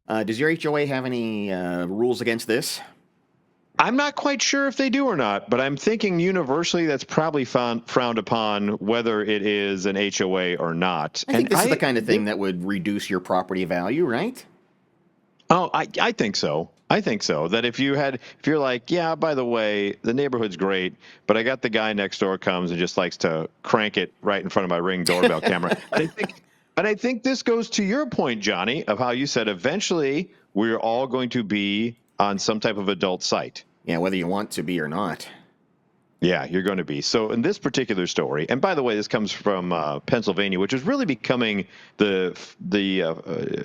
Does your HOA have any rules against this? I'm not quite sure if they do or not, but I'm thinking universally that's probably frowned upon, whether it is an HOA or not. I think And this is the kind of thing that would reduce your property value, right? I think so. I think so. That if you're like, yeah, by the way, the neighborhood's great, but I got the guy next door comes and just likes to crank it right in front of my Ring doorbell camera. And I think this goes to your point, Johnny, of how you said eventually we're all going to be on some type of adult site. Yeah, whether you want to be or not. Yeah, you're going to be. So in this particular story, and by the way, this comes from Pennsylvania, which is really becoming the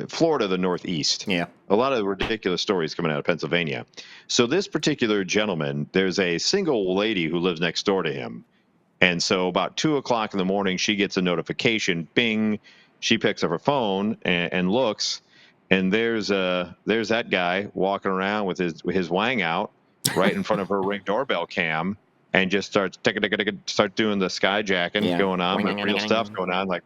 Florida of the Northeast. Yeah. A lot of ridiculous stories coming out of Pennsylvania. So this particular gentleman, there's a single lady who lives next door to him. And so about 2 o'clock in the morning, she gets a notification, bing. She picks up her phone and looks, and there's that guy walking around with his wang out right in front of her Ring doorbell cam, and just starts start doing the skyjacking Yeah. going on, with real stuff going on, like,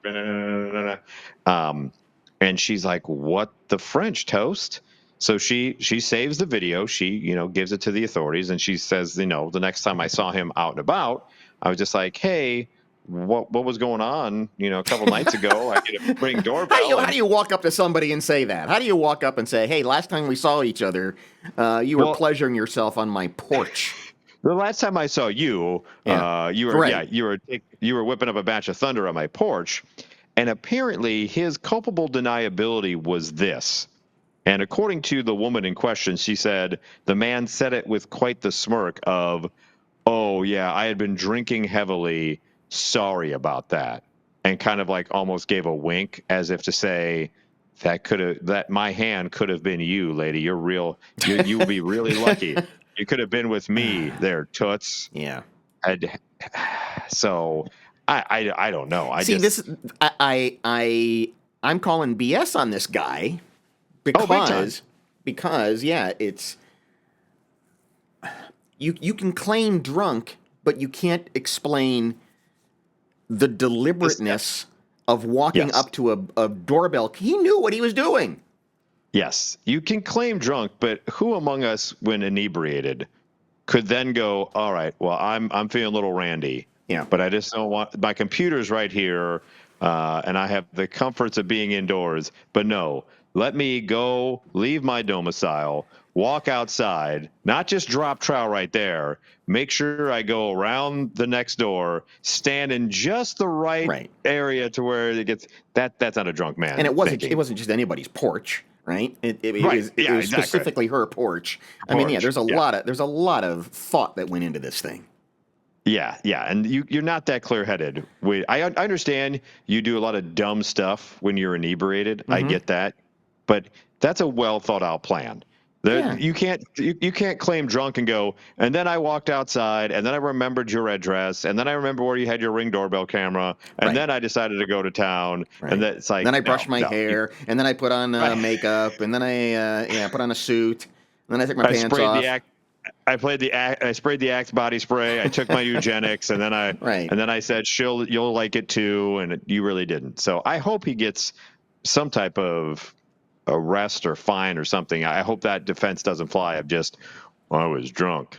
and she's like, "What the French toast?" So she saves the video. She gives it to the authorities, and she says, the next time I saw him out and about, I was just like, "Hey, what was going on? A couple nights ago, I get a Ring doorbell." How do you walk up to somebody and say that? How do you walk up and say, "Hey, last time we saw each other, you were Well, pleasuring yourself on my porch"? the last time I saw you, Yeah. you were Right. you were whipping up a batch of thunder on my porch, and apparently his culpable deniability was this. And according to the woman in question, she said the man said it with quite the smirk of, "Oh yeah, I had been drinking heavily. Sorry about that," and kind of like almost gave a wink as if to say that my hand could have been you, lady. You're real. You would be really lucky. You could have been with me there, toots. Yeah. I'd, so I don't know. See, this I'm calling BS on this guy Big time. because yeah, it's you can claim drunk, but you can't explain the deliberateness of walking Yes. up to a doorbell. He knew what he was doing. Yes, you can claim drunk, but who among us, when inebriated, could then go, "All right, well, I'm feeling a little randy, Yeah. but I just don't want my computer's right here, and I have the comforts of being indoors. But no, let me go, leave my domicile, walk outside, not just drop trowel right there. Make sure I go around the next door, stand in just the right area to where it gets That's not a drunk man. And thinking. it wasn't just anybody's porch, right? Right. It Yeah, was exactly. specifically her porch. I mean, yeah, Porch. there's a lot of thought that went into this thing. Yeah, and you're not that clear-headed. I understand you do a lot of dumb stuff when you're inebriated. I get that, but that's a well thought out plan. Yeah. You can't claim drunk and go, and then I walked outside, and then I remembered your address, and then I remember where you had your Ring doorbell camera, and then I decided to go to town, and that's like, then I brushed my hair, and then I put on makeup, and then I put on a suit, and then I took my pants off. I sprayed the Axe body spray. I took my eugenics, and then I said, you'll like it too, and you really didn't. So I hope he gets some type of arrest or fine or something. I hope that defense doesn't fly of just, "Well, I was drunk."